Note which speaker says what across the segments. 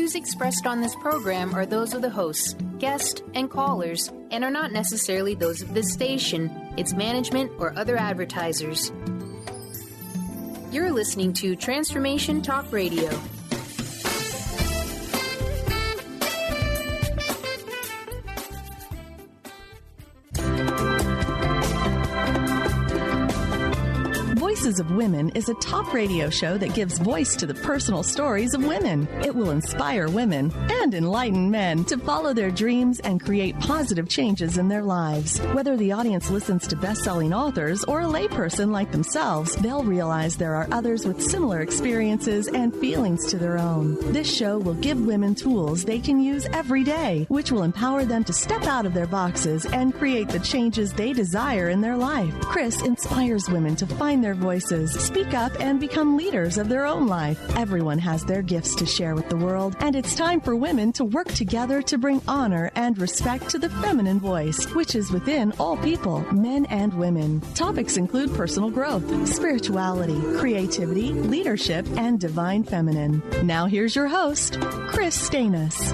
Speaker 1: views expressed on this program are those of the hosts, guests, and callers, and are not necessarily those of this station, its management, or other advertisers. You're listening to Transformation Talk Radio.
Speaker 2: Voices of Women is a talk radio show that gives voice to the personal stories of women. It will inspire women and enlighten men to follow their dreams and create positive changes in their lives. Whether the audience listens to best-selling authors or a layperson like themselves, they'll realize there are others with similar experiences and feelings to their own. This show will give women tools they can use every day, which will empower them to step out of their boxes and create the changes they desire in their life. Kris inspires women to find their voices, speak up, and become leaders of their own life. Everyone has their gifts to share with the world, and it's time for women to work together to bring honor and respect to the feminine voice, which is within all people, men and women. Topics include personal growth, spirituality, creativity, leadership, and divine feminine. Now here's your host, Kris Steinnes.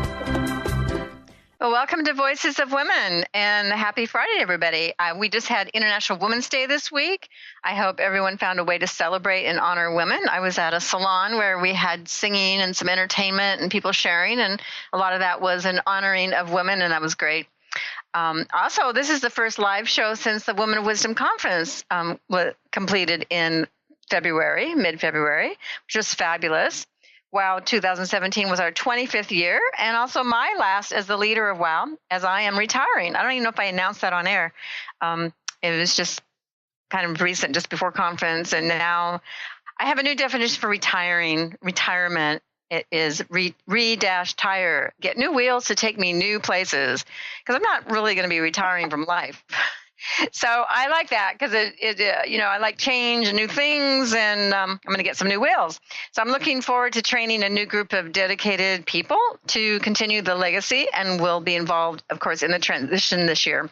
Speaker 3: Well, welcome to Voices of Women, and happy Friday, everybody. We just had International Women's Day this week. I hope everyone found a way to celebrate and honor women. I was at a salon where we had singing and some entertainment and people sharing, and a lot of that was an honoring of women, and that was great. Also, this is the first live show since the Women of Wisdom Conference was completed in February, mid-February, which was fabulous. WOW 2017 was our 25th year, and also my last as the leader of WOW, as I am retiring. I don't even know if I announced that on air. It was just kind of recent, just before conference, and now I have a new definition for retirement. It is re-tire, get new wheels to take me new places, because I'm not really going to be retiring from life. So I like that because I like change and new things, and I'm going to get some new wheels. So I'm looking forward to training a new group of dedicated people to continue the legacy, and will be involved, of course, in the transition this year.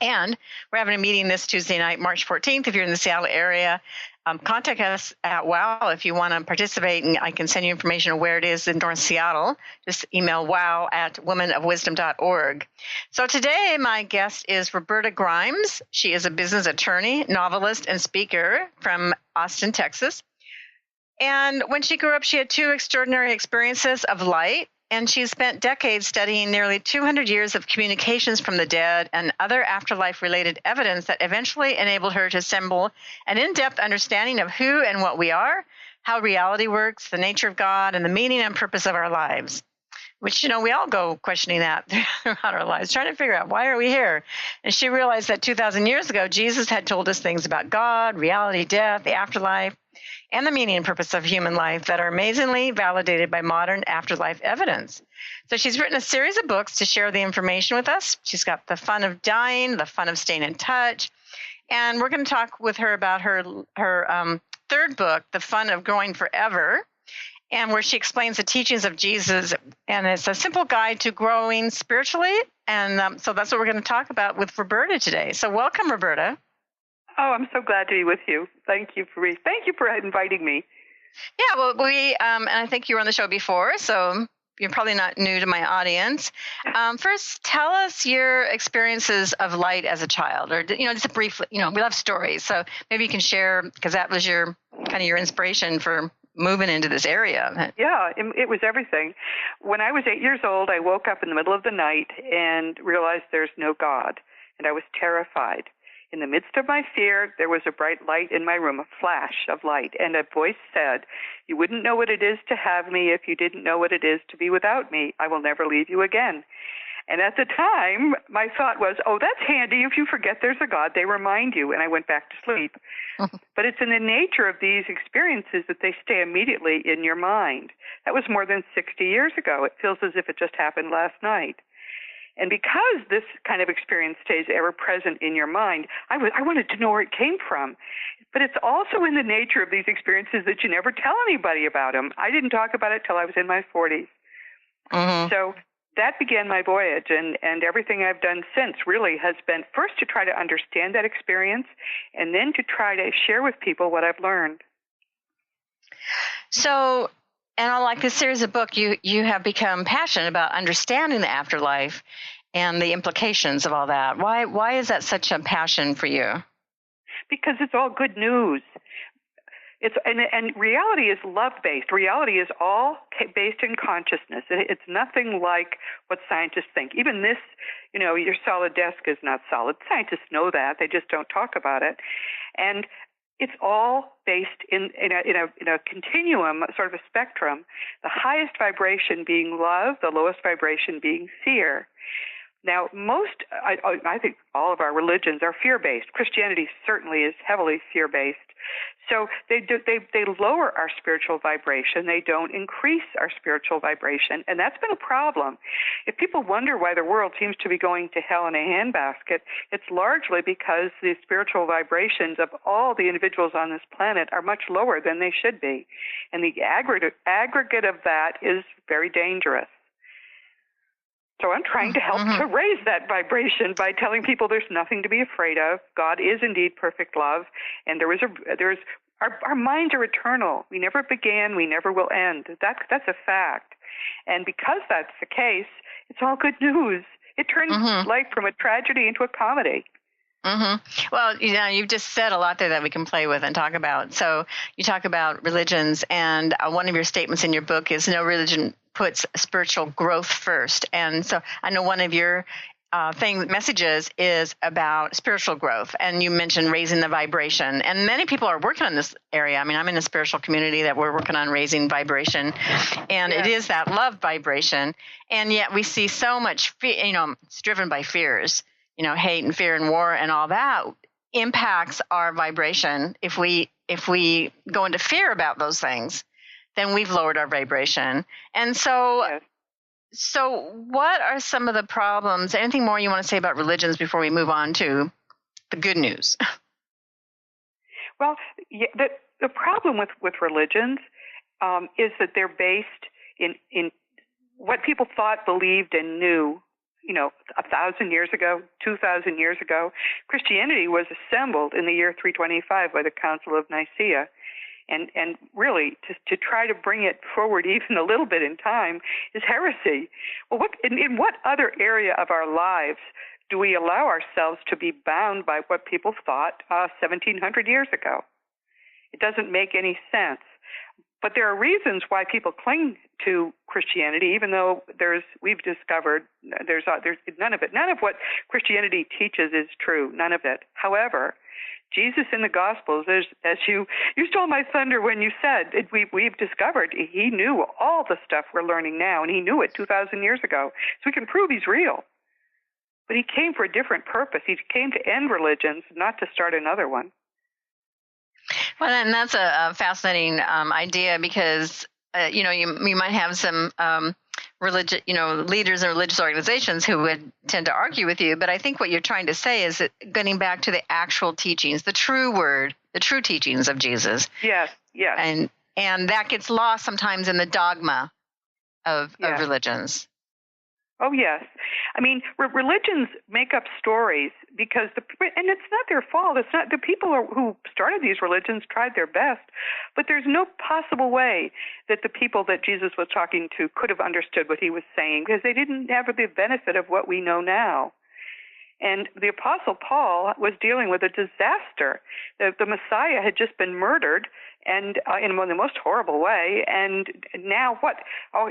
Speaker 3: And we're having a meeting this Tuesday night, March 14th. If you're in the Seattle area, contact us at WOW if you want to participate, and I can send you information on where it is in North Seattle. Just email wow@womenofwisdom.org. So today my guest is Roberta Grimes. She is a business attorney, novelist, and speaker from Austin, Texas. And when she grew up, she had two extraordinary experiences of light. And she spent decades studying nearly 200 years of communications from the dead and other afterlife-related evidence that eventually enabled her to assemble an in-depth understanding of who and what we are, how reality works, the nature of God, and the meaning and purpose of our lives. Which, we all go questioning that throughout our lives, trying to figure out, why are we here? And she realized that 2,000 years ago, Jesus had told us things about God, reality, death, the afterlife, and the meaning and purpose of human life that are amazingly validated by modern afterlife evidence. So she's written a series of books to share the information with us. She's got The Fun of Dying, The Fun of Staying in Touch, and we're going to talk with her about her third book, The Fun of Growing Forever, and where she explains the teachings of Jesus, and it's a simple guide to growing spiritually, and so that's what we're going to talk about with Roberta today. So welcome, Roberta.
Speaker 4: Oh, I'm so glad to be with you. Thank you for inviting me.
Speaker 3: Yeah, well, and I think you were on the show before, so you're probably not new to my audience. First, tell us your experiences of light as a child, or just a brief. We love stories, so maybe you can share, because that was your inspiration for moving into this area.
Speaker 4: Yeah, it was everything. When I was 8 years old, I woke up in the middle of the night and realized there's no God, and I was terrified. In the midst of my fear, there was a bright light in my room, a flash of light, and a voice said, "You wouldn't know what it is to have me if you didn't know what it is to be without me. I will never leave you again." And at the time, my thought was, oh, that's handy. If you forget there's a God, they remind you, and I went back to sleep. But it's in the nature of these experiences that they stay immediately in your mind. That was more than 60 years ago. It feels as if it just happened last night. And because this kind of experience stays ever present in your mind, I wanted to know where it came from. But it's also in the nature of these experiences that you never tell anybody about them. I didn't talk about it till I was in my 40s. Mm-hmm. So that began my voyage, and everything I've done since really has been first to try to understand that experience, and then to try to share with people what I've learned.
Speaker 3: So And like this series of book, you have become passionate about understanding the afterlife and the implications of all that. Why is that such a passion for you?
Speaker 4: Because it's all good news. And reality is love-based. Reality is all based in consciousness. It's nothing like what scientists think. Even this, your solid desk is not solid. Scientists know that. They just don't talk about it. And it's all based in a continuum, sort of a spectrum. The highest vibration being love, the lowest vibration being fear. Now, I think all of our religions are fear-based. Christianity certainly is heavily fear-based. So they lower our spiritual vibration. They don't increase our spiritual vibration, and that's been a problem. If people wonder why the world seems to be going to hell in a handbasket, it's largely because the spiritual vibrations of all the individuals on this planet are much lower than they should be, and the aggregate of that is very dangerous. So I'm trying to help to raise that vibration by telling people there's nothing to be afraid of. God is indeed perfect love, and our minds are eternal. We never began, we never will end. That's a fact. And because that's the case, it's all good news. It turns life from a tragedy into a comedy.
Speaker 3: Well, you've just said a lot there that we can play with and talk about. So you talk about religions, and one of your statements in your book is no religion puts spiritual growth first. And so I know one of your messages is about spiritual growth, and you mentioned raising the vibration. And many people are working on this area. I mean, I'm in a spiritual community that we're working on raising vibration, and it is that love vibration. And yet we see so much fear, it's driven by fears. Hate and fear and war and all that impacts our vibration. If we go into fear about those things, then we've lowered our vibration. And so what are some of the problems? Anything more you want to say about religions before we move on to the good news?
Speaker 4: Well, the problem with religions is that they're based in what people thought, believed, and knew. 1,000 years ago, 2,000 years ago. Christianity was assembled in the year 325 by the Council of Nicaea. And really, to try to bring it forward even a little bit in time is heresy. Well, in what other area of our lives do we allow ourselves to be bound by what people thought 1,700 years ago? It doesn't make any sense. But there are reasons why people cling to Christianity, even though we've discovered there's none of it. None of what Christianity teaches is true. None of it. However, Jesus in the Gospels, as you stole my thunder when you said we've discovered he knew all the stuff we're learning now, and he knew it 2,000 years ago. So we can prove he's real. But he came for a different purpose. He came to end religions, not to start another one.
Speaker 3: Well, and that's a fascinating idea because, you might have some leaders in religious organizations who would tend to argue with you. But I think what you're trying to say is that getting back to the actual teachings, the true word, the true teachings of Jesus.
Speaker 4: Yes.
Speaker 3: And that gets lost sometimes in the dogma of religions.
Speaker 4: Oh, yes. I mean, religions make up stories because and it's not their fault. It's not the people who started these religions tried their best, but there's no possible way that the people that Jesus was talking to could have understood what he was saying because they didn't have the benefit of what we know now. And the Apostle Paul was dealing with a disaster. The Messiah had just been murdered, and in the most horrible way. And now what?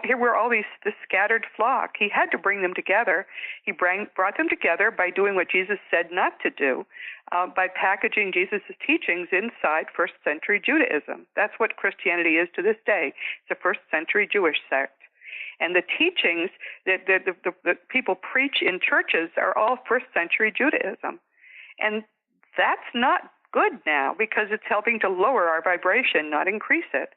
Speaker 4: Here were all this scattered flock. He had to bring them together. He brought them together by doing what Jesus said not to do, by packaging Jesus' teachings inside first century Judaism. That's what Christianity is to this day. It's a first century Jewish sect. And the teachings that the people preach in churches are all first century Judaism. And that's not good now because it's helping to lower our vibration, not increase it.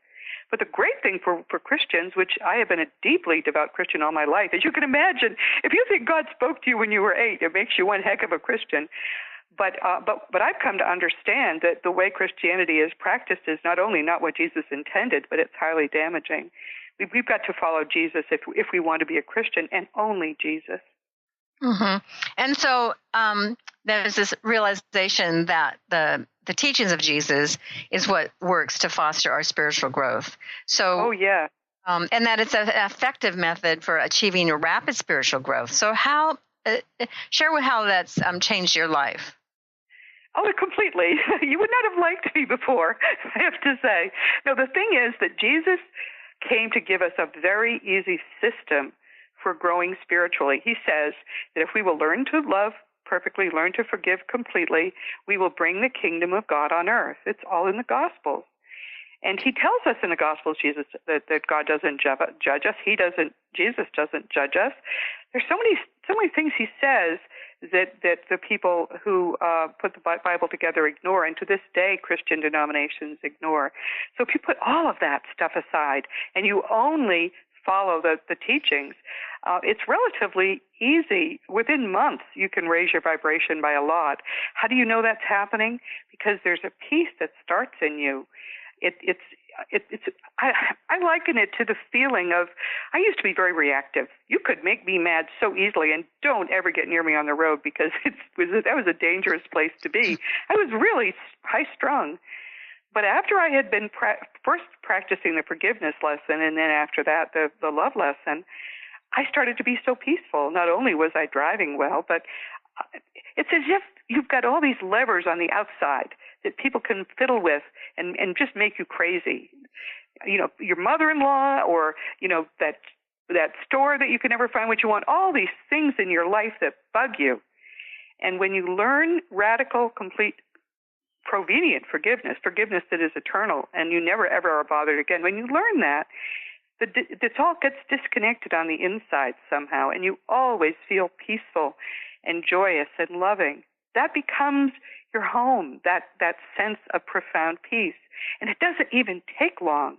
Speaker 4: But the great thing for Christians, which I have been a deeply devout Christian all my life, as you can imagine, if you think God spoke to you when you were 8, it makes you one heck of a Christian. But I've come to understand that the way Christianity is practiced is not only not what Jesus intended, but it's highly damaging. We've got to follow Jesus if we want to be a Christian, and only Jesus.
Speaker 3: Mm-hmm. And so there's this realization that the teachings of Jesus is what works to foster our spiritual growth. So, And that it's an effective method for achieving a rapid spiritual growth. So share with how that's changed your life.
Speaker 4: Oh, completely. You would not have liked me before, I have to say. No, the thing is that Jesus came to give us a very easy system for growing spiritually. He says that if we will learn to love perfectly, learn to forgive completely, we will bring the kingdom of God on earth. It's all in the Gospels. And he tells us in the Gospels, Jesus, that God doesn't judge us. Jesus doesn't judge us. There's so many things he says that the people who put the Bible together ignore, and to this day Christian denominations ignore. So if you put all of that stuff aside and you only follow the teachings, it's relatively easy. Within months, you can raise your vibration by a lot. How do you know that's happening? Because there's a peace that starts in you. I liken it to the feeling of, I used to be very reactive. You could make me mad so easily, and don't ever get near me on the road because that was a dangerous place to be. I was really high-strung. But after I had been first practicing the forgiveness lesson, and then after that the love lesson, I started to be so peaceful. Not only was I driving well, but it's as if you've got all these levers on the outside that people can fiddle with and just make you crazy. You know, your mother-in-law, or, you know, that store that you can never find what you want, all these things in your life that bug you. And when you learn radical, complete, provenient forgiveness that is eternal, and you never ever are bothered again, when you learn that, it all gets disconnected on the inside somehow, and you always feel peaceful and joyous and loving. That becomes your home, that sense of profound peace. And it doesn't even take long.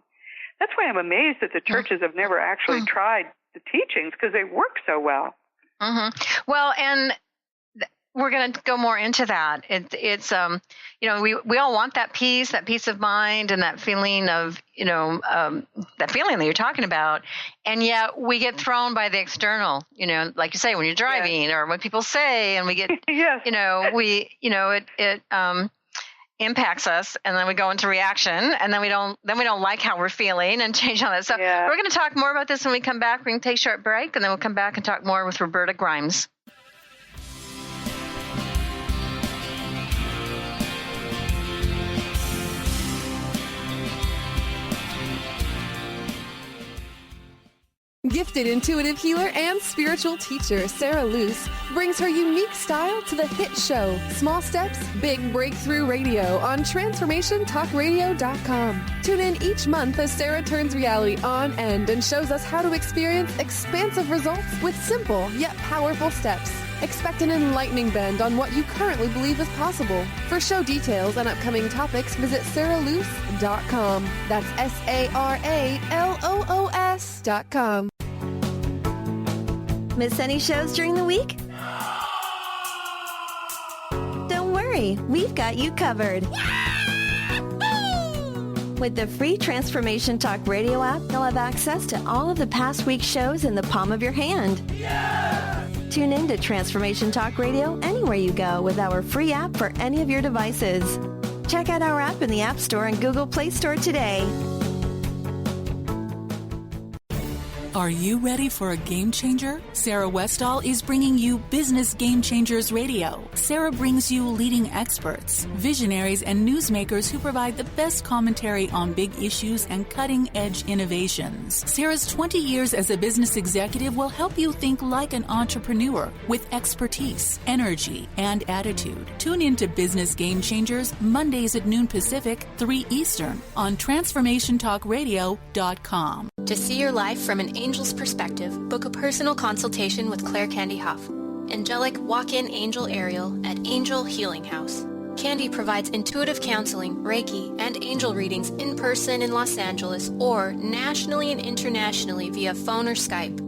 Speaker 4: That's why I'm amazed that the churches have never actually tried the teachings, because they work so well.
Speaker 3: Mm-hmm. Well, and we're going to go more into that. It's you know, we all want that peace of mind, and that feeling of, you know, that feeling that you're talking about. And yet we get thrown by the external, you know, like you say, when you're driving, or when people say, and we get, you know, it impacts us, and then we go into reaction, and then we don't like how we're feeling, and change on that. So we're going to talk more about this when we come back. We can take a short break, and then we'll come back and talk more with Roberta Grimes.
Speaker 5: Gifted intuitive healer and spiritual teacher Sarah Luce brings her unique style to the hit show Small Steps, Big Breakthrough Radio on TransformationTalkRadio.com. Tune in each month as Sarah turns reality on end and shows us how to experience expansive results with simple yet powerful steps. Expect an enlightening bend on what you currently believe is possible. For show details and upcoming topics, visit SarahLuce.com. That's SarahLoos.com.
Speaker 2: Miss any shows during the week? Don't worry, we've got you covered. With the free Transformation Talk Radio app, you'll have access to all of the past week's shows in the palm of your hand. Tune in to Transformation Talk Radio anywhere you go with our free app for any of your devices. Check out our app in the App Store and Google Play Store today.
Speaker 6: Are you ready for a game changer? Sarah Westall is bringing you Business Game Changers Radio. Sarah brings you leading experts, visionaries, and newsmakers who provide the best commentary on big issues and cutting-edge innovations. Sarah's 20 years as a business executive will help you think like an entrepreneur with expertise, energy, and attitude. Tune in to Business Game Changers Mondays at noon Pacific, 3 Eastern on TransformationTalkRadio.com.
Speaker 7: To see your life from an angel's perspective, book a personal consultation with Claire Candy Huff, Angelic Walk-In Angel Ariel at Angel Healing House. Candy provides intuitive counseling, Reiki, and angel readings in person in Los Angeles or nationally and internationally via phone or Skype.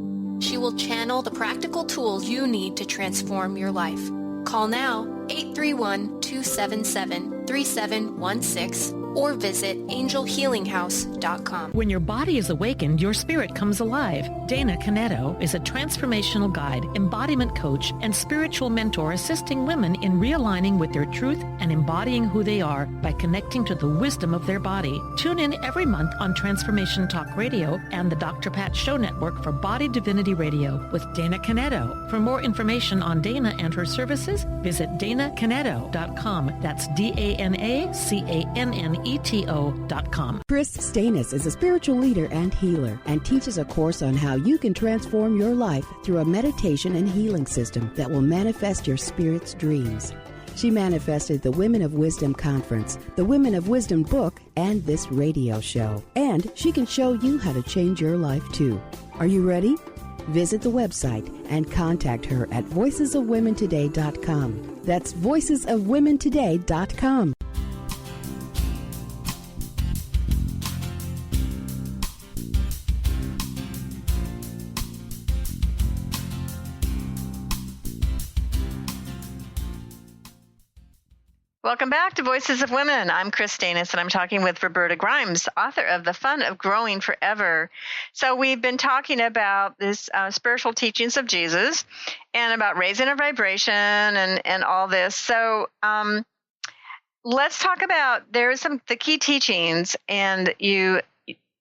Speaker 7: She will channel the practical tools you need to transform your life. Call now, 831-277-3716 or visit angelhealinghouse.com.
Speaker 8: When your body is awakened, your spirit comes alive. Dana Canetto is a transformational guide, embodiment coach, and spiritual mentor assisting women in realigning with their truth and embodying who they are by connecting to the wisdom of their body. Tune in every month on Transformation Talk Radio and the Dr. Pat Show Network for Body Divinity Radio with Dana Canetto. For more information on Dana and her services, visit danacanetto.com. That's DANACANNETO.com.
Speaker 9: Kris Steinnes is a spiritual leader and healer and teaches a course on how you can transform your life through a meditation and healing system that will manifest your spirit's dreams. She manifested the Women of Wisdom Conference, the Women of Wisdom book, and this radio show. And she can show you how to change your life too. Are you ready? Visit the website and contact her at voicesofwomentoday.com. That's voicesofwomentoday.com.
Speaker 3: Welcome back to Voices of Women. I'm Kris Steinnes, and I'm talking with Roberta Grimes, author of The Fun of Growing Forever. So we've been talking about this spiritual teachings of Jesus and about raising a vibration and all this. So let's talk about the key teachings, and you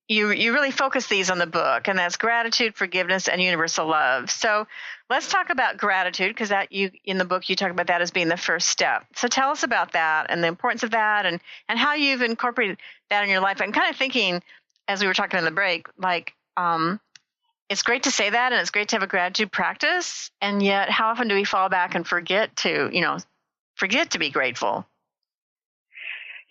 Speaker 3: really focus these on the book, and that's gratitude, forgiveness, and universal love. So let's talk about gratitude, because in the book you talk about that as being the first step. So tell us about that and the importance of that, and how you've incorporated that in your life. I'm kind of thinking, as we were talking in the break, like it's great to say that, and it's great to have a gratitude practice, and yet how often do we fall back and forget to be grateful?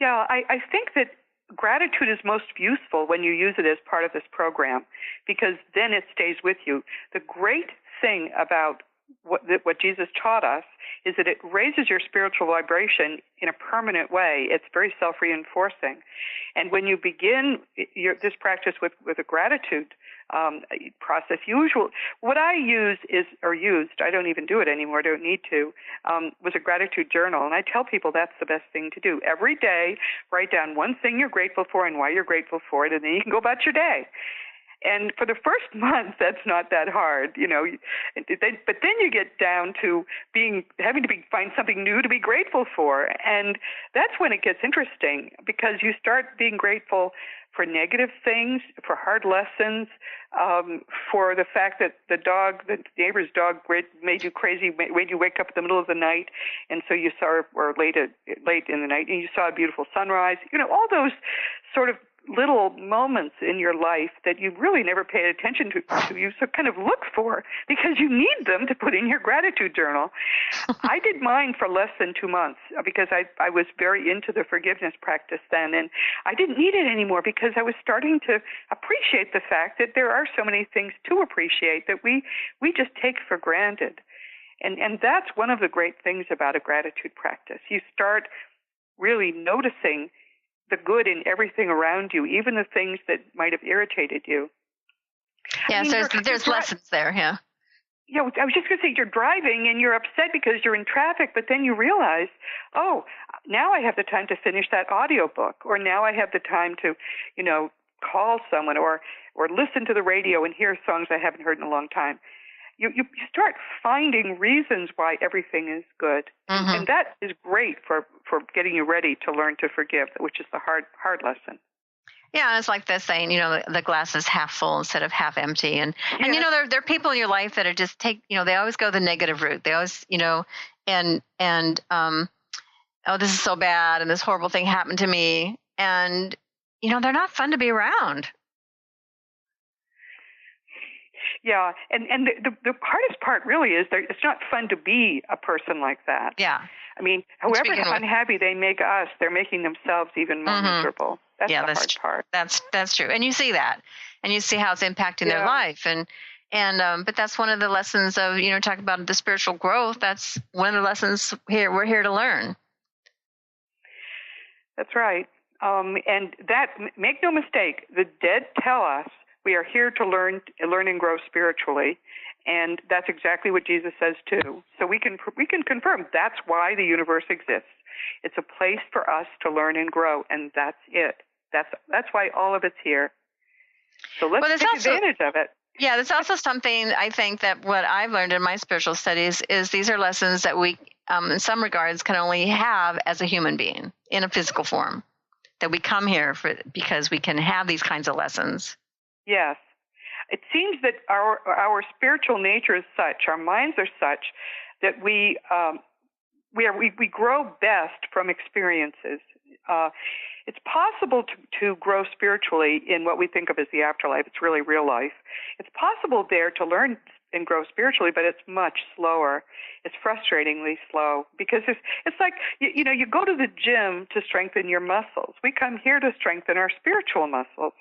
Speaker 4: Yeah, I think that gratitude is most useful when you use it as part of this program, because then it stays with you. The great thing about what Jesus taught us is that it raises your spiritual vibration in a permanent way. It's very self-reinforcing. And when you begin this practice with a gratitude process, what I I don't even do it anymore, don't need to, was a gratitude journal. And I tell people that's the best thing to do. Every day, write down one thing you're grateful for and why you're grateful for it, and then you can go about your day. And for the first month, that's not that hard, but then you get down to having to find something new to be grateful for. And that's when it gets interesting, because you start being grateful for negative things, for hard lessons, for the fact that the neighbor's dog made you crazy, made you wake up in the middle of the night, and so you saw, or late in the night, and you saw a beautiful sunrise. All those sort of little moments in your life that you really never paid attention to, you so kind of look for, because you need them to put in your gratitude journal. I did mine for less than 2 months because I was very into the forgiveness practice then, and I didn't need it anymore because I was starting to appreciate the fact that there are so many things to appreciate that we just take for granted. And that's one of the great things about a gratitude practice. You start really noticing the good in everything around you, even the things that might have irritated you.
Speaker 3: Yeah, there's lessons there, yeah.
Speaker 4: Yeah, I was just going to say, you're driving and you're upset because you're in traffic, but then you realize, oh, now I have the time to finish that audiobook, or now I have the time to, call someone or listen to the radio and hear songs I haven't heard in a long time. You start finding reasons why everything is good. Mm-hmm. And that is great for getting you ready to learn to forgive, which is the hard lesson.
Speaker 3: Yeah, and it's like the saying, the glass is half full instead of half empty. And there are people in your life that are just they always go the negative route. They always, oh, this is so bad and this horrible thing happened to me. And, they're not fun to be around.
Speaker 4: Yeah, and the hardest part really is it's not fun to be a person like that.
Speaker 3: Yeah.
Speaker 4: I mean, however unhappy they make us, they're making themselves even more miserable. That's the hard part.
Speaker 3: That's true. And you see that. And you see how it's impacting their life. But that's one of the lessons of, talk about the spiritual growth. That's one of the lessons we're here to learn.
Speaker 4: That's right. And that, make no mistake, the dead tell us we are here to learn and grow spiritually, and that's exactly what Jesus says too. So we can confirm that's why the universe exists. It's a place for us to learn and grow, and that's it. That's why all of it's here. So let's take advantage of it.
Speaker 3: Yeah, there's also something I think that what I've learned in my spiritual studies is these are lessons that we, in some regards, can only have as a human being in a physical form. That we come here for because we can have these kinds of lessons.
Speaker 4: Yes. It seems that our spiritual nature is such, our minds are such, that we grow best from experiences. It's possible to grow spiritually in what we think of as the afterlife. It's really real life. It's possible there to learn and grow spiritually, but it's much slower. It's frustratingly slow because it's like, you go to the gym to strengthen your muscles. We come here to strengthen our spiritual muscles.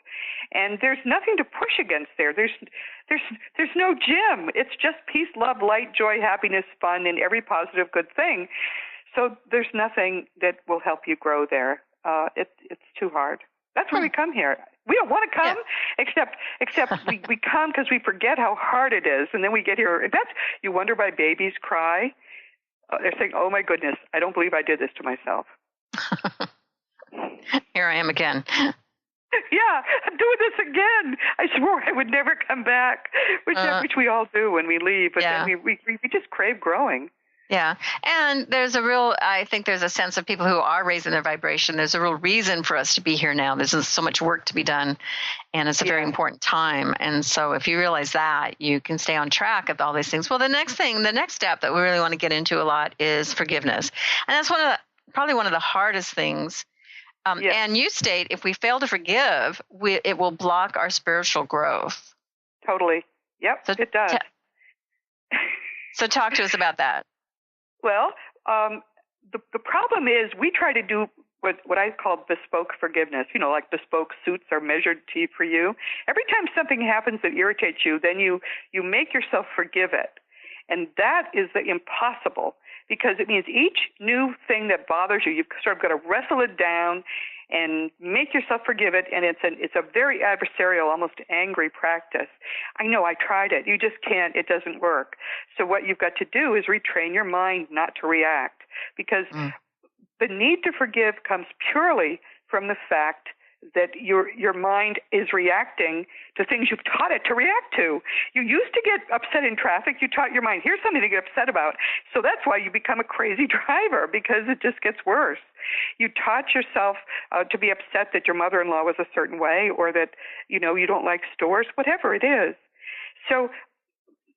Speaker 4: And there's nothing to push against there. There's no gym. It's just peace, love, light, joy, happiness, fun, and every positive good thing. So there's nothing that will help you grow there. It's too hard. That's why we come here. We don't want to come, except we come because we forget how hard it is, and then we get here. You wonder why babies cry. They're saying, "Oh my goodness, I don't believe I did this to myself."
Speaker 3: Here I am again.
Speaker 4: Yeah, I'm doing this again. I swore I would never come back, which we all do when we leave. But then we just crave growing.
Speaker 3: Yeah. And I think there's a sense of people who are raising their vibration. There's a real reason for us to be here now. There's so much work to be done, and it's a very important time. And so if you realize that, you can stay on track of all these things. Well, the next step that we really want to get into a lot is forgiveness. And that's probably one of the hardest things. And you state if we fail to forgive, it will block our spiritual growth.
Speaker 4: Totally. Yep, so it does.
Speaker 3: So talk to us about that.
Speaker 4: Well, the problem is we try to do what I call bespoke forgiveness, like bespoke suits are measured for you. Every time something happens that irritates you, then you make yourself forgive it. And that is impossible because it means each new thing that bothers you, you've sort of got to wrestle it down and make yourself forgive it. And it's a very adversarial, almost angry practice. I know, I tried it. You just can't. It doesn't work. So what you've got to do is retrain your mind not to react, because the need to forgive comes purely from the fact that your mind is reacting to things you've taught it to react to. You used to get upset in traffic. You taught your mind, here's something to get upset about. So that's why you become a crazy driver, because it just gets worse. You taught yourself to be upset that your mother-in-law was a certain way, or that, you don't like stores, whatever it is. So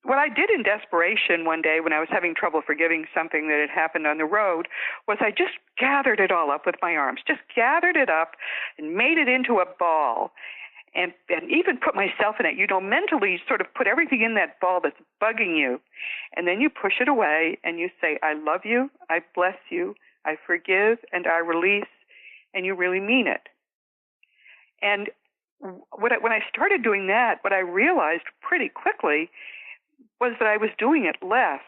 Speaker 4: what I did in desperation one day when I was having trouble forgiving something that had happened on the road was I just gathered it all up with my arms, just gathered it up and made it into a ball and even put myself in it. Mentally sort of put everything in that ball that's bugging you. And then you push it away and you say, I love you, I bless you, I forgive, and I release, and you really mean it. And when I started doing that, what I realized pretty quickly was that I was doing it less.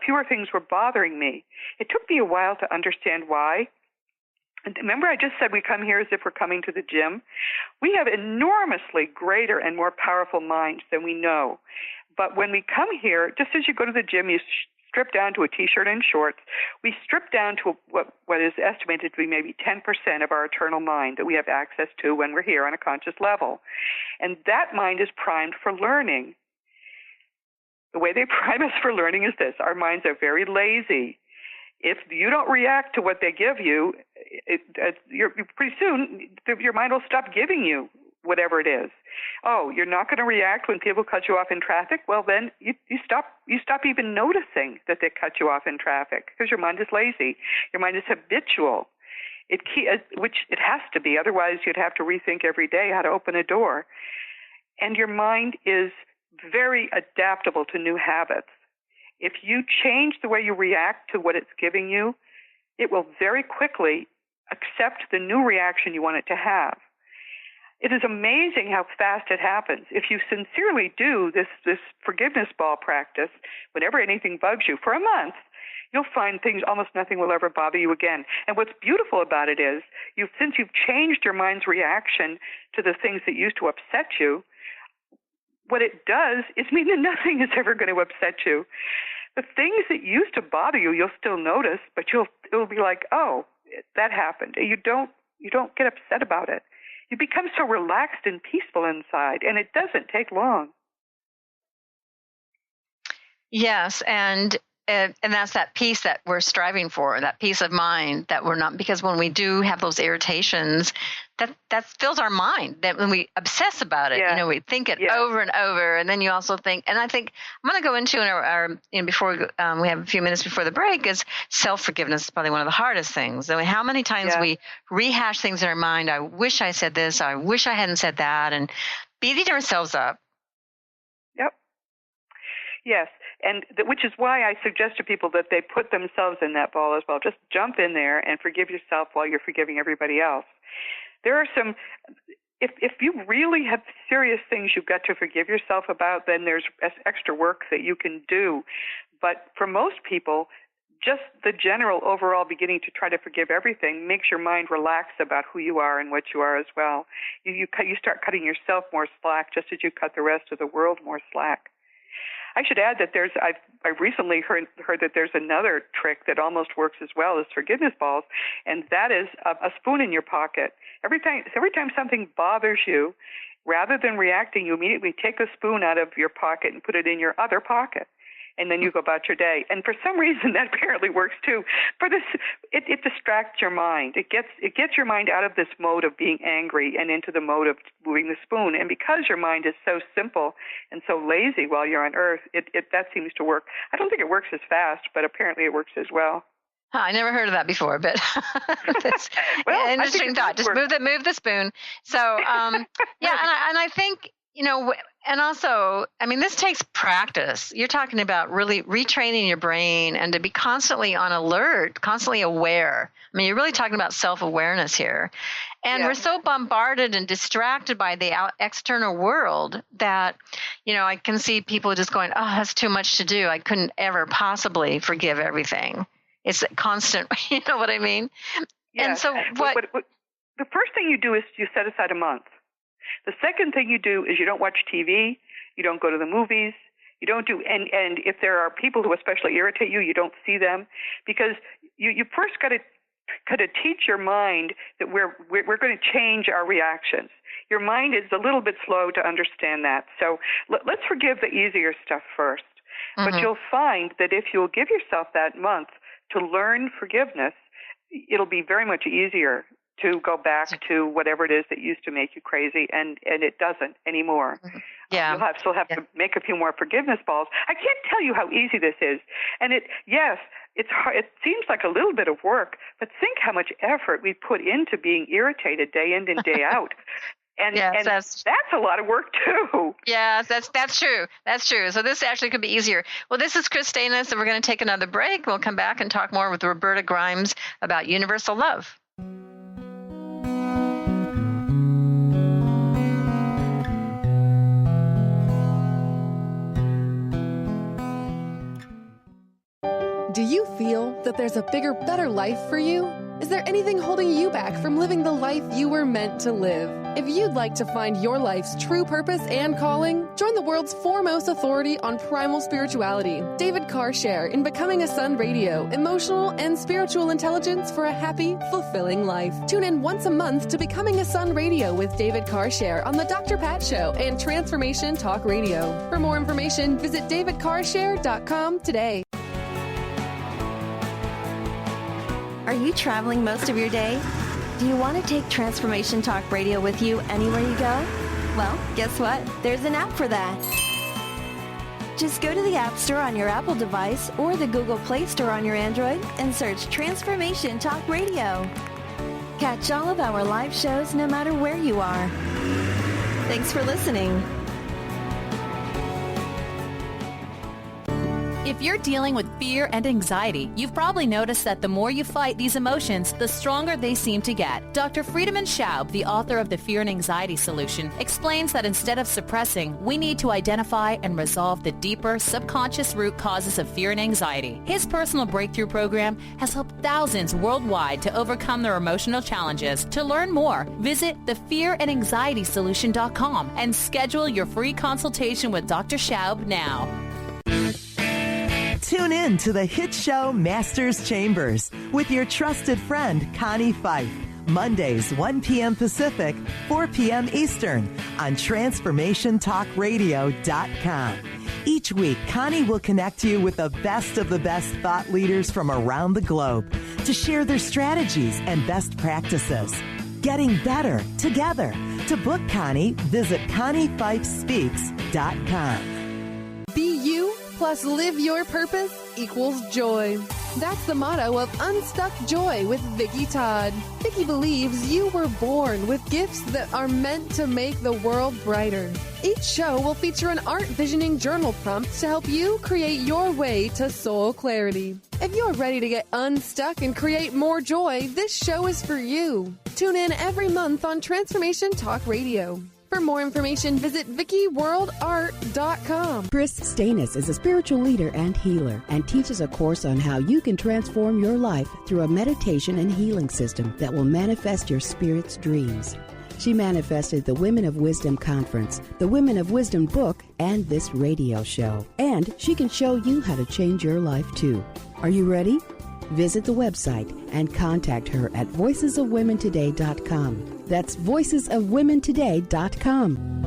Speaker 4: Fewer things were bothering me. It took me a while to understand why. And remember, I just said we come here as if we're coming to the gym? We have enormously greater and more powerful minds than we know. But when we come here, just as you go to the gym, you strip down to a T-shirt and shorts. We strip down to what is estimated to be maybe 10% of our eternal mind that we have access to when we're here on a conscious level. And that mind is primed for learning. The way they prime us for learning is this. Our minds are very lazy. If you don't react to what they give you, pretty soon your mind will stop giving you whatever it is. Oh, you're not going to react when people cut you off in traffic? Well, then you stop even noticing that they cut you off in traffic because your mind is lazy. Your mind is habitual, which it has to be. Otherwise, you'd have to rethink every day how to open a door. And your mind is very adaptable to new habits. If you change the way you react to what it's giving you, it will very quickly accept the new reaction you want it to have. It is amazing how fast it happens. If you sincerely do this forgiveness ball practice, whenever anything bugs you for a month, you'll find almost nothing will ever bother you again. And what's beautiful about it is, since you've changed your mind's reaction to the things that used to upset you, what it does is mean that nothing is ever going to upset you. The things that used to bother you, you'll still notice, but it'll be like, oh, that happened. You don't get upset about it. You become so relaxed and peaceful inside, and it doesn't take long.
Speaker 3: Yes, and that's that peace that we're striving for, that peace of mind that we're not, because when we do have those irritations, that fills our mind. That when we obsess about it, we think it over and over, and then you also think. And I think I'm going to go into our before we have a few minutes before the break, is self-forgiveness is probably one of the hardest things. I mean, how many times we rehash things in our mind? I wish I said this. I wish I hadn't said that, and beating ourselves up.
Speaker 4: Yep. Yes. And which is why I suggest to people that they put themselves in that ball as well. Just jump in there and forgive yourself while you're forgiving everybody else. There are some, if you really have serious things you've got to forgive yourself about, then there's extra work that you can do. But for most people, just the general overall beginning to try to forgive everything makes your mind relax about who you are and what you are as well. You start cutting yourself more slack just as you cut the rest of the world more slack. I should add that I've recently heard that there's another trick that almost works as well as forgiveness balls, and that is a spoon in your pocket. Every time something bothers you, rather than reacting, you immediately take a spoon out of your pocket and put it in your other pocket. And then you go about your day. And for some reason, that apparently works too. For this, it distracts your mind. It gets your mind out of this mode of being angry and into the mode of moving the spoon. And because your mind is so simple and so lazy while you're on Earth, that seems to work. I don't think it works as fast, but apparently it works as well.
Speaker 3: I never heard of that before, but that's an interesting thought. Just move the spoon. So, and I think, and also, I mean, this takes practice. You're talking about really retraining your brain and to be constantly on alert, constantly aware. I mean, you're really talking about self-awareness here. And we're so bombarded and distracted by the external world that, I can see people just going, oh, that's too much to do. I couldn't ever possibly forgive everything. It's constant, you know what I mean?
Speaker 4: Yes.
Speaker 3: And so what
Speaker 4: the first thing you do is you set aside a month. The second thing you do is you don't watch TV, you don't go to the movies, you don't do, and if there are people who especially irritate you, you don't see them, because you first got to teach your mind that we're going to change our reactions. Your mind is a little bit slow to understand that. So let's forgive the easier stuff first. Mm-hmm. But you'll find that if you'll give yourself that month to learn forgiveness, it'll be very much easier to go back to whatever it is that used to make you crazy, and it doesn't anymore.
Speaker 3: Yeah.
Speaker 4: You'll still have to make a few more forgiveness balls. I can't tell you how easy this is. And it's hard. It seems like a little bit of work, but think how much effort we put into being irritated day in and day out. And that's a lot of work too.
Speaker 3: Yeah, that's true. That's true. So this actually could be easier. Well, this is Kris Steinnes, and we're going to take another break. We'll come back and talk more with Roberta Grimes about universal love.
Speaker 5: Do you feel that there's a bigger, better life for you? Is there anything holding you back from living the life you were meant to live? If you'd like to find your life's true purpose and calling, join the world's foremost authority on primal spirituality, David Carshare, in Becoming a Sun Radio, emotional and spiritual intelligence for a happy, fulfilling life. Tune in once a month to Becoming a Sun Radio with David Carshare on The Dr. Pat Show and Transformation Talk Radio. For more information, visit davidcarshare.com today.
Speaker 10: Are you traveling most of your day? Do you want to take Transformation Talk Radio with you anywhere you go? Well, guess what? There's an app for that. Just go to the App Store on your Apple device or the Google Play Store on your Android and search Transformation Talk Radio. Catch all of our live shows no matter where you are. Thanks for listening.
Speaker 11: If you're dealing with fear and anxiety, you've probably noticed that the more you fight these emotions, the stronger they seem to get. Dr. Friedemann Schaub, the author of The Fear and Anxiety Solution, explains that instead of suppressing, we need to identify and resolve the deeper subconscious root causes of fear and anxiety. His personal breakthrough program has helped thousands worldwide to overcome their emotional challenges. To learn more, visit thefearandanxietysolution.com and schedule your free consultation with Dr. Schaub now.
Speaker 12: Tune in to the hit show Master's Chambers with your trusted friend, Connie Fife. Mondays, 1 p.m. Pacific, 4 p.m. Eastern on TransformationTalkRadio.com. Each week, Connie will connect you with the best of the best thought leaders from around the globe to share their strategies and best practices. Getting better together. To book Connie, visit ConnieFifeSpeaks.com.
Speaker 5: Be you plus live your purpose equals joy. That's the motto of Unstuck Joy with Vicki Todd. Vicki believes you were born with gifts that are meant to make the world brighter. Each show will feature an art visioning journal prompt to help you create your way to soul clarity. If you're ready to get unstuck and create more joy, this show is for you. Tune in every month on Transformation Talk Radio. For more information, visit VickiWorldArt.com.
Speaker 9: Kris Steinnes is a spiritual leader and healer and teaches a course on how you can transform your life through a meditation and healing system that will manifest your spirit's dreams. She manifested the Women of Wisdom Conference, the Women of Wisdom book, and this radio show. And she can show you how to change your life too. Are you ready? Visit the website and contact her at voicesofwomentoday.com. That's voicesofwomentoday.com.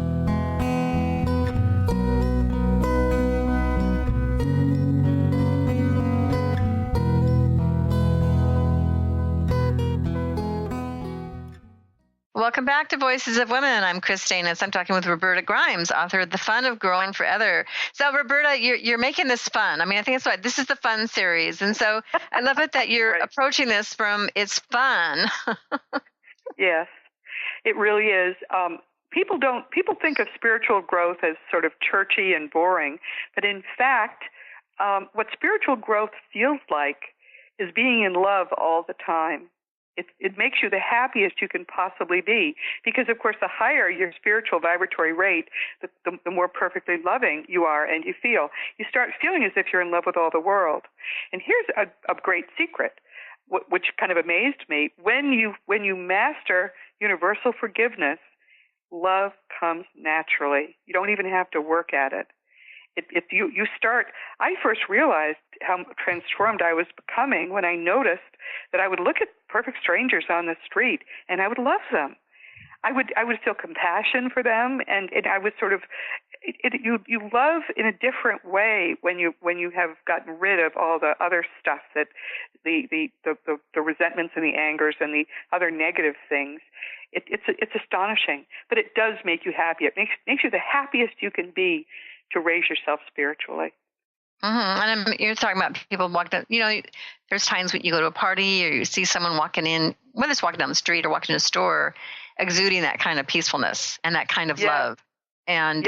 Speaker 3: Welcome back to Voices of Women. I'm Kris Steinnes. I'm talking with Roberta Grimes, author of The Fun of Growing Forever. So, Roberta, you're making this fun. I mean, I think that's why this is the fun series. And so I love it that you're approaching this from it's fun.
Speaker 4: Yes, it really is. People think of spiritual growth as sort of churchy and boring. But in fact, what spiritual growth feels like is being in love all the time. It makes you the happiest you can possibly be because, of course, the higher your spiritual vibratory rate, the more perfectly loving you are and you feel. You start feeling as if you're in love with all the world. And here's a great secret, which kind of amazed me. When you master universal forgiveness, love comes naturally. You don't even have to work at it. If you start, I first realized how transformed I was becoming when I noticed that I would look at perfect strangers on the street and I would love them. I would feel compassion for them, and I was sort of you love in a different way when you have gotten rid of all the other stuff that the resentments and the angers and the other negative things. It's astonishing, but it does make you happy. It makes you the happiest you can be to raise yourself spiritually.
Speaker 3: Mm-hmm. And you're talking about people walking, there's times when you go to a party or you see someone walking in, whether it's walking down the street or walking in a store, exuding that kind of peacefulness and that kind of love. And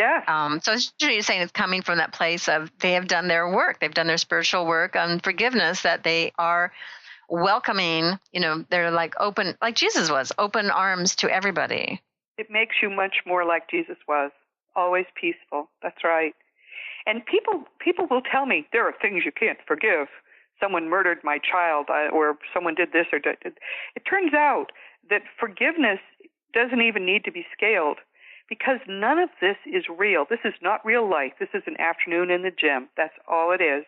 Speaker 3: so you're saying it's coming from that place of they have done their work. They've done their spiritual work on forgiveness, that they are welcoming, they're like open, like Jesus was, open arms to everybody.
Speaker 4: It makes you much more like Jesus was, always peaceful. That's right. And people will tell me there are things you can't forgive. Someone murdered my child, or someone did this or did. It turns out that forgiveness doesn't even need to be scaled, because none of this is real. This is not real life. This is an afternoon in the gym. That's all it is.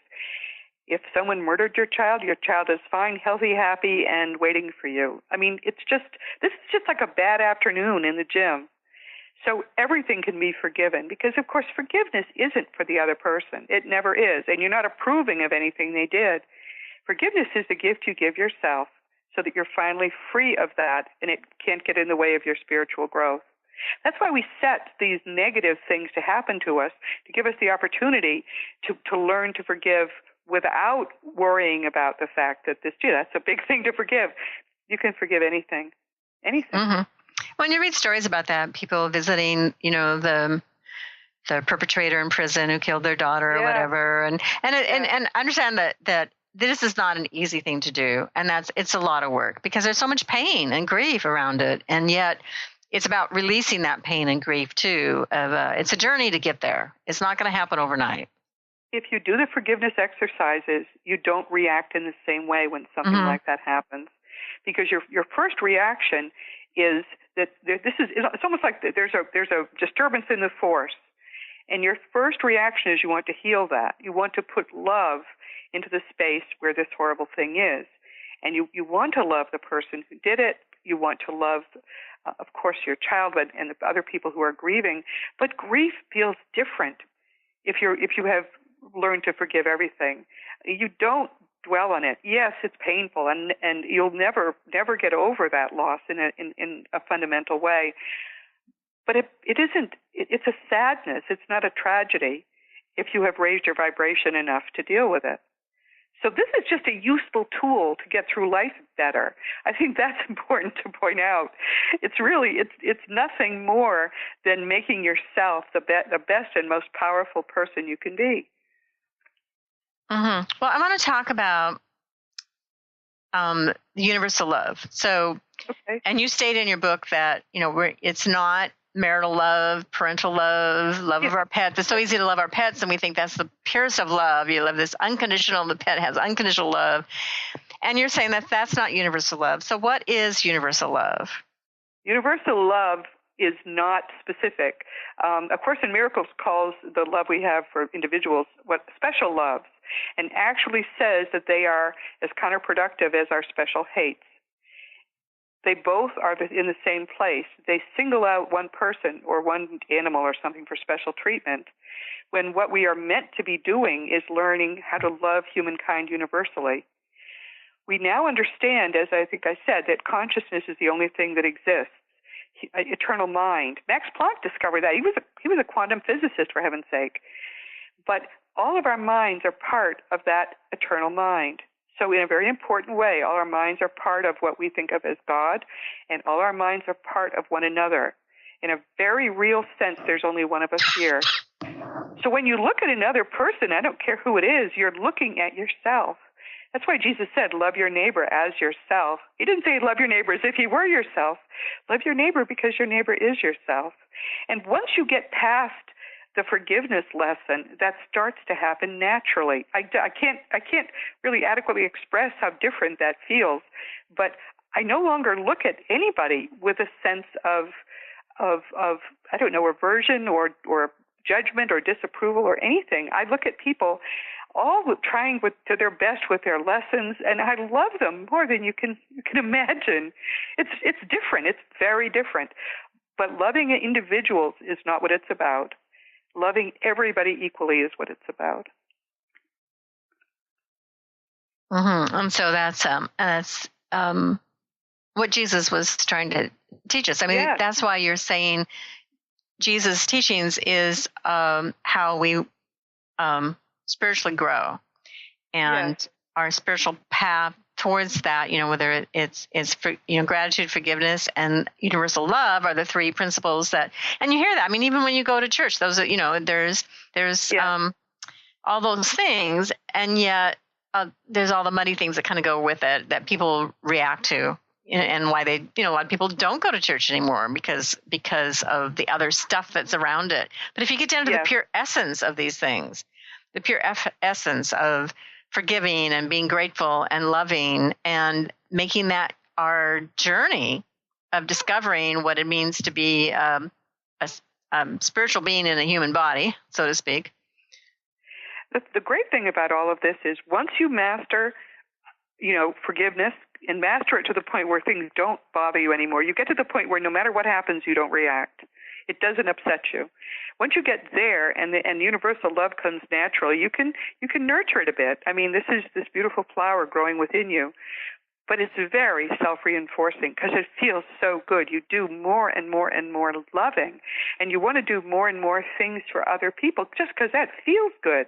Speaker 4: If someone murdered your child is fine, healthy, happy, and waiting for you. I mean, this is just like a bad afternoon in the gym. So everything can be forgiven because, of course, forgiveness isn't for the other person. It never is. And you're not approving of anything they did. Forgiveness is the gift you give yourself so that you're finally free of that and it can't get in the way of your spiritual growth. That's why we set these negative things to happen to us, to give us the opportunity to learn to forgive without worrying about the fact that that's a big thing to forgive. You can forgive anything. Anything.
Speaker 3: Mm-hmm. When you read stories about that, people visiting, the perpetrator in prison who killed their daughter or whatever, and understand that this is not an easy thing to do, and it's a lot of work because there's so much pain and grief around it, and yet it's about releasing that pain and grief too. It's a journey to get there. It's not going to happen overnight.
Speaker 4: If you do the forgiveness exercises, you don't react in the same way when something like that happens, because your first reaction is that it's almost like there's a disturbance in the force, and your first reaction is you want to heal that. You want to put love into the space where this horrible thing is. And you want to love the person who did it. You want to love, of course, your child and the other people who are grieving. But grief feels different if you have learned to forgive everything. You don't dwell on it. Yes, it's painful, and you'll never get over that loss in a fundamental way. But it isn't. It's a sadness. It's not a tragedy if you have raised your vibration enough to deal with it. So this is just a useful tool to get through life better. I think that's important to point out. It's nothing more than making yourself the best and most powerful person you can be.
Speaker 3: Mm-hmm. Well, I want to talk about the universal love. So, okay. And you state in your book that it's not marital love, parental love, love of our pets. It's so easy to love our pets, and we think that's the purest of love. You love this unconditional, the pet has unconditional love. And you're saying that that's not universal love. So what is universal love? Universal love is not specific. A Course in Miracles calls the love we have for individuals what special loves, and actually says that they are as counterproductive as our special hates. They both are in the same place. They single out one person or one animal or something for special treatment, when what we are meant to be doing is learning how to love humankind universally. We now understand, as I think I said, that consciousness is the only thing that exists. Eternal mind. Max Planck discovered that. He was a quantum physicist, for heaven's sake. But all of our minds are part of that eternal mind. So in a very important way, all our minds are part of what we think of as God, and all our minds are part of one another. In a very real sense, there's only one of us here. So when you look at another person, I don't care who it is, you're looking at yourself. That's why Jesus said, love your neighbor as yourself. He didn't say love your neighbor as if he were yourself. Love your neighbor because your neighbor is yourself. And once you get past the forgiveness lesson, that starts to happen naturally. I can't really adequately express how different that feels, but I no longer look at anybody with a sense of I don't know, aversion or judgment or disapproval or anything. I look at people all trying to their best with their lessons, and I love them more than you can imagine. It's different. It's very different. But loving individuals is not what it's about. Loving everybody equally is what it's about. Mm-hmm. And so that's what Jesus was trying to teach us. I mean, That's why you're saying Jesus' teachings is how we spiritually grow, and our spiritual path towards that, whether it's for, gratitude, forgiveness, and universal love are the three principles that, and you hear that. I mean, even when you go to church, those are, there's all those things, and yet there's all the muddy things that kind of go with it that people react to, and why they, a lot of people don't go to church anymore because of the other stuff that's around it. But if you get down to the pure essence of these things, the pure essence of forgiving and being grateful and loving and making that our journey of discovering what it means to be a spiritual being in a human body, so to speak. The great thing about all of this is once you master, forgiveness and master it to the point where things don't bother you anymore, you get to the point where no matter what happens, you don't react. It doesn't upset you. Once you get there and universal love comes naturally, you can nurture it a bit. I mean, this is this beautiful flower growing within you, but it's very self-reinforcing because it feels so good. You do more and more and more loving, and you want to do more and more things for other people just because that feels good.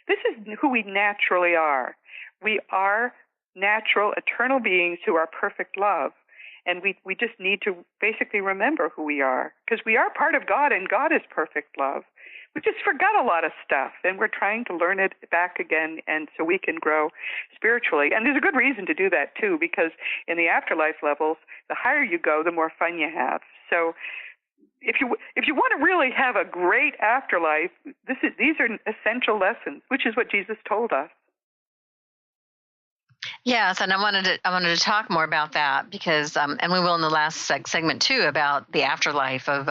Speaker 3: This is who we naturally are. We are natural, eternal beings who are perfect love. And we just need to basically remember who we are, because we are part of God, and God is perfect love. We just forgot a lot of stuff, and we're trying to learn it back again, and so we can grow spiritually. And there's a good reason to do that, too, because in the afterlife levels, the higher you go, the more fun you have. So if you want to really have a great afterlife, these are essential lessons, which is what Jesus told us. Yes, and I wanted to talk more about that because, and we will in the last segment too, about the afterlife of.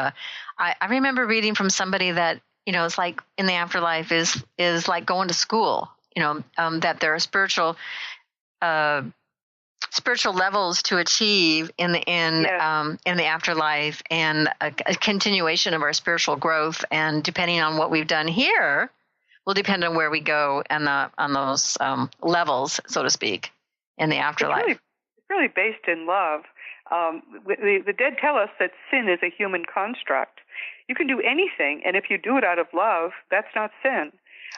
Speaker 3: I remember reading from somebody that it's like in the afterlife is like going to school, that there are spiritual levels to achieve in the afterlife, and a continuation of our spiritual growth. And depending on what we've done here, will depend on where we go and on those levels, so to speak, in the afterlife.
Speaker 4: It's really based in love. The dead tell us that sin is a human construct. You can do anything, and if you do it out of love, that's not sin.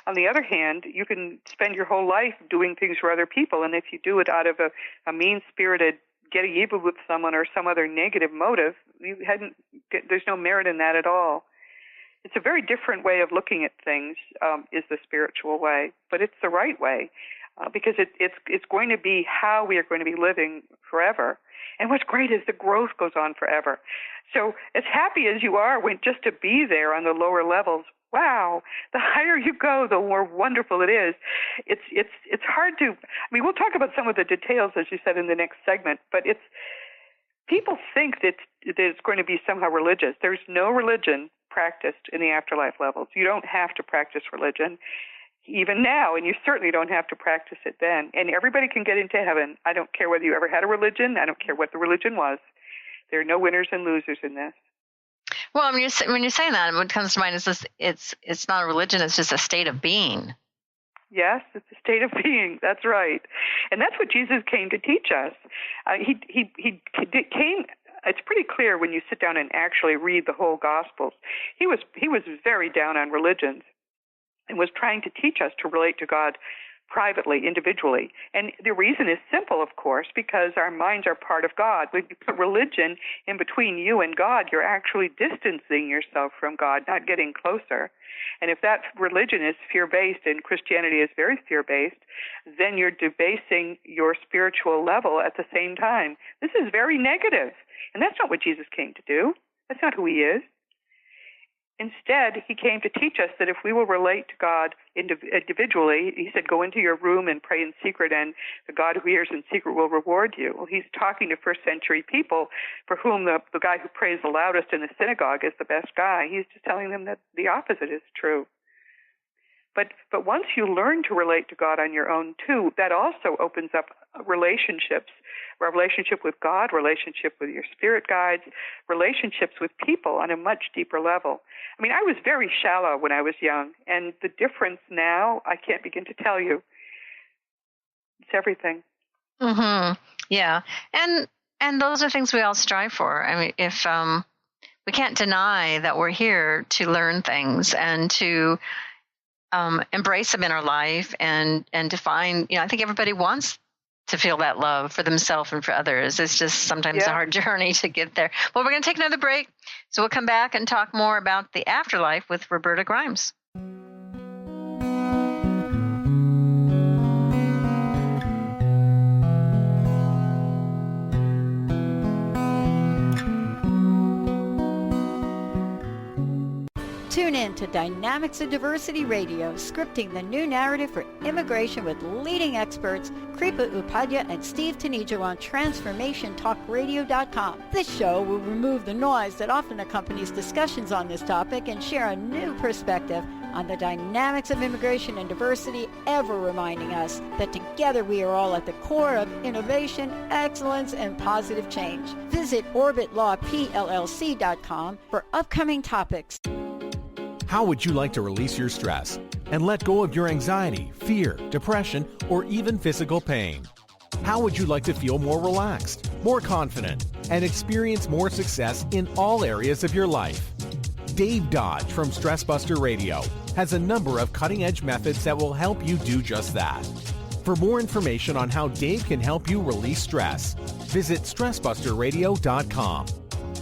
Speaker 4: On the other hand, you can spend your whole life doing things for other people, and if you do it out of a mean-spirited getting even with someone or some other negative motive, there's no merit in that at all. It's a very different way of looking at things, is the spiritual way, but it's the right way, because it's going to be how we are going to be living forever. And what's great is the growth goes on forever. So as happy as you are just to be there on the lower levels, wow, the higher you go, the more wonderful it is. It's hard to, we'll talk about some of the details, as you said, in the next segment, but people think that it's going to be somehow religious. There's no religion practiced in the afterlife levels. You don't have to practice religion even now, and you certainly don't have to practice it then. And everybody can get into heaven. I don't care whether you ever had a religion. I don't care what the religion was. There are no winners and losers in this.
Speaker 3: Well, when you're saying that, what comes to mind is this: it's not a religion; it's just a state of being.
Speaker 4: Yes, it's a state of being. That's right, and that's what Jesus came to teach us. He came. It's pretty clear when you sit down and actually read the whole Gospels. He was very down on religions, and was trying to teach us to relate to God privately, individually. And the reason is simple, of course, because our minds are part of God. When you put religion in between you and God, you're actually distancing yourself from God, not getting closer. And if that religion is fear-based and Christianity is very fear-based, then you're debasing your spiritual level at the same time. This is very negative, and that's not what Jesus came to do. That's not who he is. Instead, he came to teach us that if we will relate to God individually, he said, go into your room and pray in secret, and the God who hears in secret will reward you. Well, he's talking to first century people for whom the guy who prays the loudest in the synagogue is the best guy. He's just telling them that the opposite is true. But once you learn to relate to God on your own, too, that also opens up relationships, a relationship with God, relationship with your spirit guides, relationships with people on a much deeper level. I was very shallow when I was young, and the difference now, I can't begin to tell you. It's everything.
Speaker 3: Mm-hmm. Yeah. And those are things we all strive for. If we can't deny that we're here to learn things and to embrace them in our life and to find, I think everybody wants to feel that love for themselves and for others. It's just sometimes a hard journey to get there. Well, we're going to take another break, so we'll come back and talk more about the afterlife with Roberta Grimes.
Speaker 13: Tune in to Dynamics of Diversity Radio, scripting the new narrative for immigration with leading experts Kripa Upadhyaya and Steve Tanijo on TransformationTalkRadio.com. This show will remove the noise that often accompanies discussions on this topic and share a new perspective on the dynamics of immigration and diversity, ever reminding us that together we are all at the core of innovation, excellence, and positive change. Visit OrbitLawPLLC.com for upcoming topics.
Speaker 14: How would you like to release your stress and let go of your anxiety, fear, depression, or even physical pain? How would you like to feel more relaxed, more confident, and experience more success in all areas of your life? Dave Dodge from Stress Buster Radio has a number of cutting-edge methods that will help you do just that. For more information on how Dave can help you release stress, visit StressBusterRadio.com.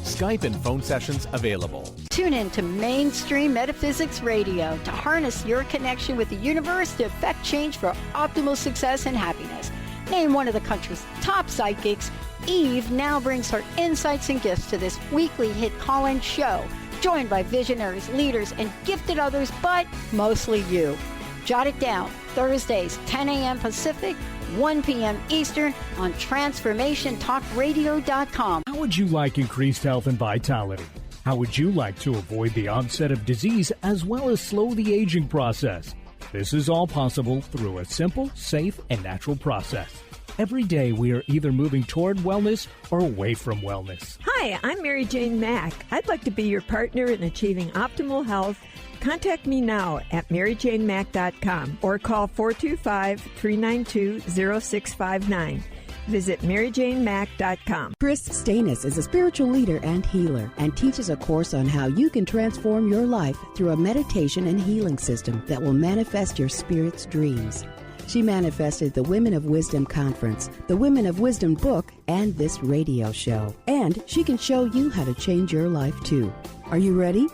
Speaker 14: Skype and phone sessions available.
Speaker 13: Tune in to Mainstream Metaphysics Radio to harness your connection with the universe to effect change for optimal success and happiness. Named one of the country's top psychics, Eve now brings her insights and gifts to this weekly hit call-in show, joined by visionaries, leaders, and gifted others, but mostly you. Jot it down. Thursdays, 10 a.m. Pacific, 1 p.m. Eastern on TransformationTalkRadio.com.
Speaker 15: How would you like increased health and vitality? How would you like to avoid the onset of disease as well as slow the aging process? This is all possible through a simple, safe, and natural process. Every day we are either moving toward wellness or away from wellness.
Speaker 16: Hi, I'm Mary Jane Mack. I'd like to be your partner in achieving optimal health. Contact me now at maryjanemack.com or call 425-392-0659. Visit maryjanemack.com.
Speaker 9: Kris Steinnes is a spiritual leader and healer and teaches a course on how you can transform your life through a meditation and healing system that will manifest your spirit's dreams. She manifested the Women of Wisdom Conference, the Women of Wisdom book, and this radio show. And she can show you how to change your life too. Are you ready?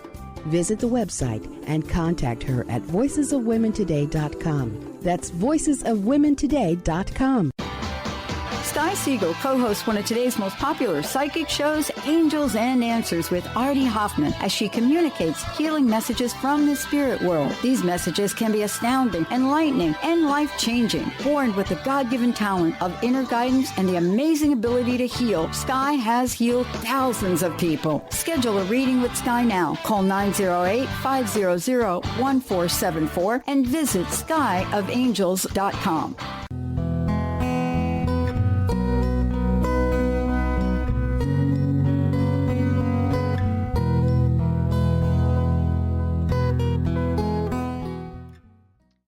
Speaker 9: Visit the website and contact her at voicesofwomentoday.com. That's voicesofwomentoday.com.
Speaker 17: Sky Siegel co-hosts one of today's most popular psychic shows, Angels and Answers with Artie Hoffman, as she communicates healing messages from the spirit world. These messages can be astounding, enlightening, and life-changing. Born with the God-given talent of inner guidance and the amazing ability to heal, Sky has healed thousands of people. Schedule a reading with Sky now. Call 908-500-1474 and visit skyofangels.com.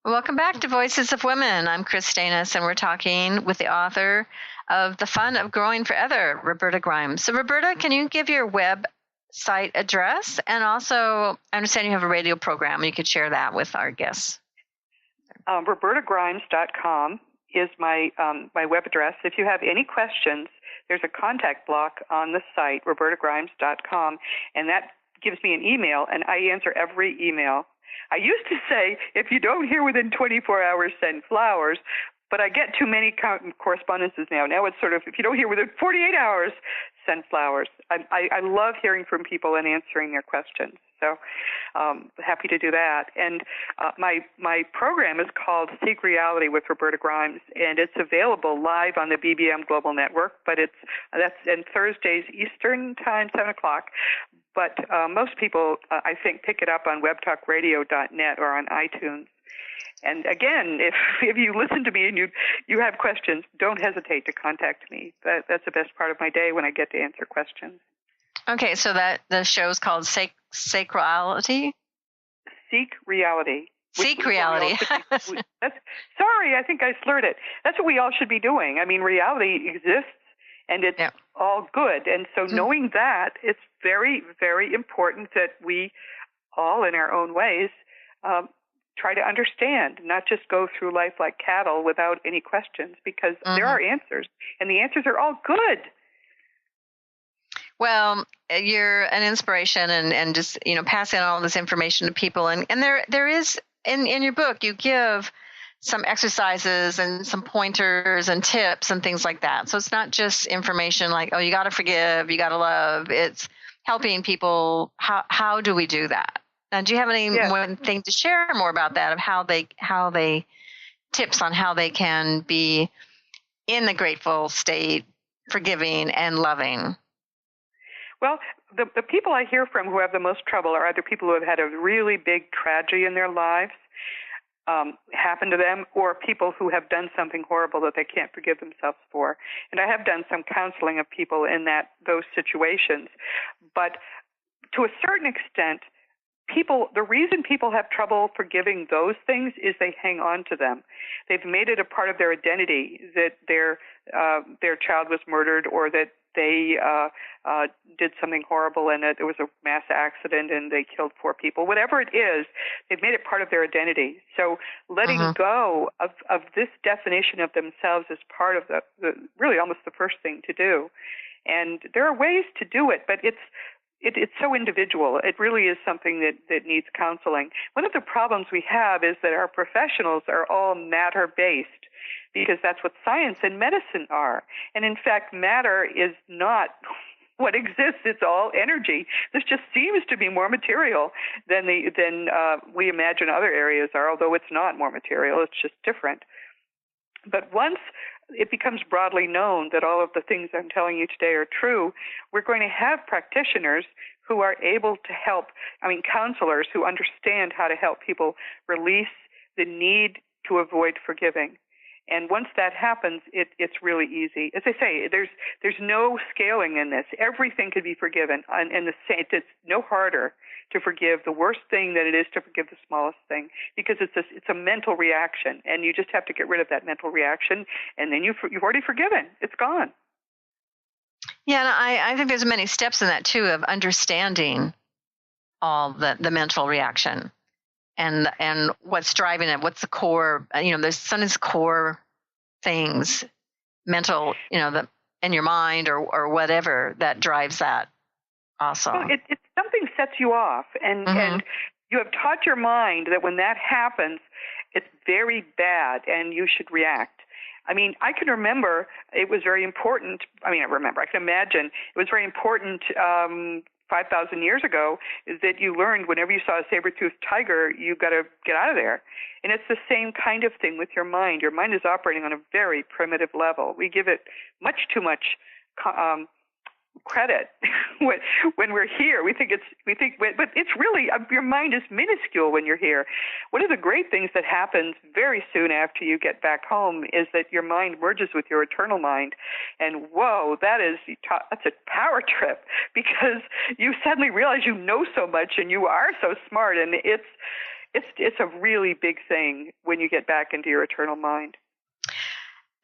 Speaker 3: Welcome back to Voices of Women. I'm Kris Steinnes, and we're talking with the author of The Fun of Growing Forever, Roberta Grimes. So, Roberta, can you give your website address? And also, I understand you have a radio program. You could share that with our guests.
Speaker 4: RobertaGrimes.com is my web address. If you have any questions, there's a contact block on the site, RobertaGrimes.com, and that gives me an email, and I answer every email. I used to say, if you don't hear within 24 hours, send flowers, but I get too many correspondences now. Now it's sort of, if you don't hear within 48 hours, send flowers. I love hearing from people and answering their questions. So happy to do that. And my program is called Seek Reality with Roberta Grimes, and it's available live on the BBM Global Network, but that's in Thursdays Eastern Time, 7 o'clock. But most people, I think, pick it up on webtalkradio.net or on iTunes. And again, if you listen to me and you have questions, don't hesitate to contact me. That's the best part of my day when I get to answer questions.
Speaker 3: Okay, so that the show is called Seek Reality?
Speaker 4: Seek Reality.
Speaker 3: Seek Reality.
Speaker 4: Sorry, I think I slurred it. That's what we all should be doing. I mean, reality exists, and it's all good. And so knowing that, it's very, very important that we all, in our own ways, try to understand, not just go through life like cattle without any questions, because there are answers, and the answers are all good.
Speaker 3: Well, you're an inspiration, and just passing all this information to people, and there is in your book you give some exercises and some pointers and tips and things like that. So it's not just information like, oh, you got to forgive, you got to love. It's helping people. How do we do that? Now, do you have any one thing to share more about that, of how they tips on how they can be in the grateful state, forgiving and loving?
Speaker 4: Well, the people I hear from who have the most trouble are either people who have had a really big tragedy in their lives happen to them, or people who have done something horrible that they can't forgive themselves for. And I have done some counseling of people in those situations. But to a certain extent, the reason people have trouble forgiving those things is they hang on to them. They've made it a part of their identity that their child was murdered, or that they did something horrible and it was a mass accident and they killed 4 people. Whatever it is, they've made it part of their identity. So letting go of this definition of themselves is part of the really almost the first thing to do. And there are ways to do it, but it's so individual. It really is something that needs counseling. One of the problems we have is that our professionals are all matter-based, because that's what science and medicine are. And in fact, matter is not what exists. It's all energy. This just seems to be more material than we imagine other areas are, although it's not more material. It's just different. But once it becomes broadly known that all of the things I'm telling you today are true, we're going to have practitioners who are able to help, counselors who understand how to help people release the need to avoid forgiving. And once that happens, it's really easy. As I say, there's no scaling in this. Everything could be forgiven, and it's no harder to forgive the worst thing than it is to forgive the smallest thing, because it's a mental reaction, and you just have to get rid of that mental reaction, and then you've already forgiven. It's gone.
Speaker 3: Yeah, and I think there's many steps in that too, of understanding all the mental reaction and what's driving it. What's the core? There's sometimes core things, mental, in your mind or whatever that drives that. Also,
Speaker 4: well, it's something sets you off, and you have taught your mind that when that happens, it's very bad, and you should react. I mean, I can remember it was very important. I can imagine it was very important 5,000 years ago, is that you learned whenever you saw a saber-toothed tiger, you got to get out of there. And it's the same kind of thing with your mind. Your mind is operating on a very primitive level. We give it much too much credit when we're here. But it's really, your mind is minuscule when you're here. One of the great things that happens very soon after you get back home is that your mind merges with your eternal mind, and whoa, that's a power trip, because you suddenly realize you know so much and you are so smart, and it's a really big thing when you get back into your eternal mind.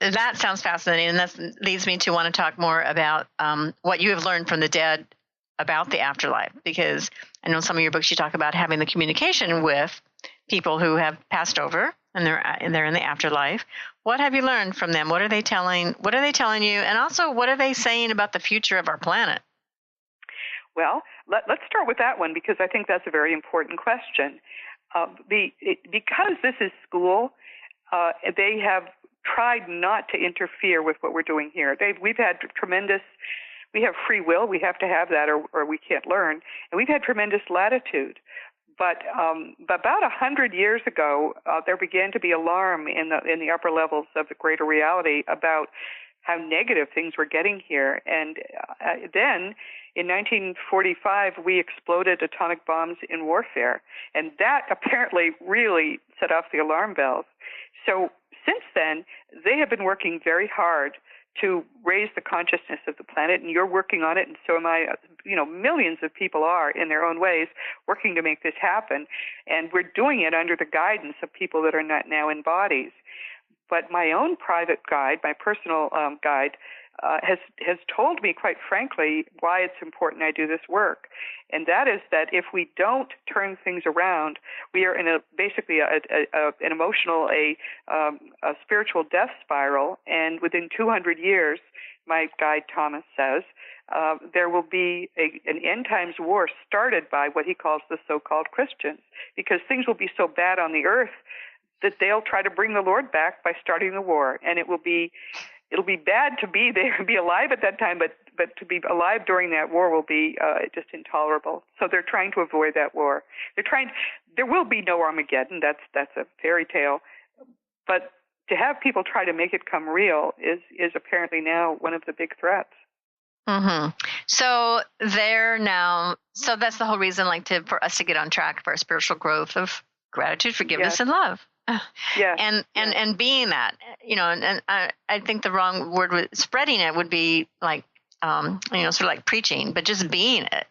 Speaker 3: That sounds fascinating, and that leads me to want to talk more about what you have learned from the dead about the afterlife, because I know some of your books you talk about having the communication with people who have passed over and they're in the afterlife. What have you learned from them? What are they telling you, and also what are they saying about the future of our planet?
Speaker 4: Well, let's start with that one, because I think that's a very important question. Because this is school, they have tried not to interfere with what we're doing here. We have free will. We have to have that, or we can't learn. And we've had tremendous latitude. But about 100 years ago, there began to be alarm in the upper levels of the greater reality about how negative things were getting here. And then in 1945, we exploded atomic bombs in warfare. And that apparently really set off the alarm bells. So since then, they have been working very hard to raise the consciousness of the planet, and you're working on it, and so am I. Millions of people are, in their own ways, working to make this happen, and we're doing it under the guidance of people that are not now in bodies. But my own private guide, my personal guide, has told me, quite frankly, why it's important I do this work. And that is that if we don't turn things around, we are in basically an emotional, a spiritual death spiral. And within 200 years, my guide Thomas says, there will be an end times war started by what he calls the so-called Christians, because things will be so bad on the earth that they'll try to bring the Lord back by starting the war. And it'll be bad to be there, be alive at that time, but to be alive during that war will be just intolerable. So they're trying to avoid that war. There will be no Armageddon. That's a fairy tale. But to have people try to make it come real is apparently now one of the big threats.
Speaker 3: Mm-hmm. So that's the whole reason, for us to get on track for our spiritual growth of gratitude, forgiveness, and love.
Speaker 4: Yeah.
Speaker 3: And being that, and I think the wrong word with spreading it would be sort of like preaching, but just being it.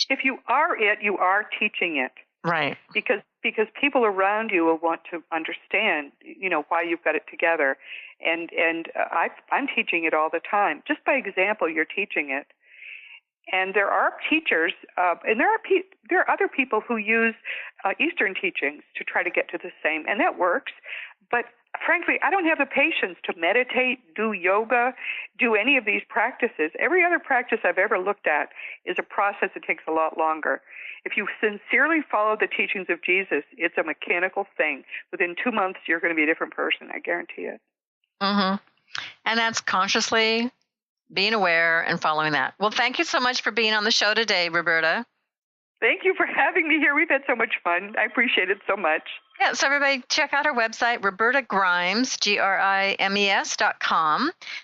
Speaker 4: If you are it, you are teaching it.
Speaker 3: Right.
Speaker 4: Because people around you will want to understand, why you've got it together. And I'm teaching it all the time. Just by example, you're teaching it. And there are teachers, and there are other people who use Eastern teachings to try to get to the same, and that works. But frankly, I don't have the patience to meditate, do yoga, do any of these practices. Every other practice I've ever looked at is a process that takes a lot longer. If you sincerely follow the teachings of Jesus, it's a mechanical thing. Within 2 months, you're going to be a different person. I guarantee it.
Speaker 3: Mm-hmm. And that's consciously being aware and following that. Well, thank you so much for being on the show today, Roberta.
Speaker 4: Thank you for having me here. We've had so much fun. I appreciate it so much.
Speaker 3: Yeah, so everybody check out our website, Roberta Grimes, GRIMES.com.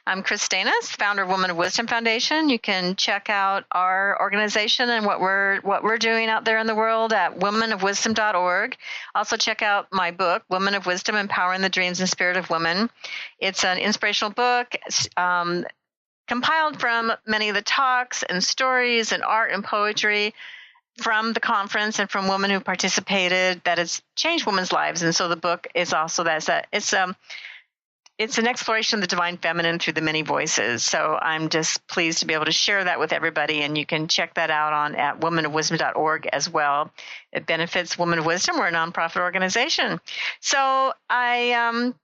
Speaker 3: I'm Kris Steinnes, founder of Women of Wisdom Foundation. You can check out our organization and what we're doing out there in the world at womenofwisdom.org. Also check out my book, Women of Wisdom, Empowering the Dreams and Spirit of Women. It's an inspirational book compiled from many of the talks and stories and art and poetry from the conference and from women who participated that has changed women's lives. And so the book is also it's an exploration of the divine feminine through the many voices. So I'm just pleased to be able to share that with everybody, and you can check that out at womenofwisdom.org as well. It benefits Women of Wisdom. We're a nonprofit organization. So I'm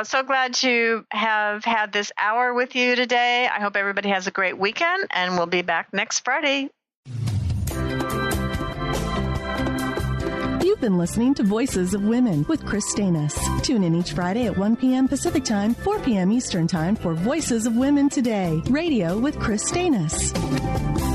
Speaker 3: so glad to have had this hour with you today. I hope everybody has a great weekend, and we'll be back next Friday.
Speaker 2: You've been listening to Voices of Women with Kris Steinnes. Tune in each Friday at 1 p.m. Pacific Time, 4 p.m. Eastern Time for Voices of Women Today, radio with Kris Steinnes.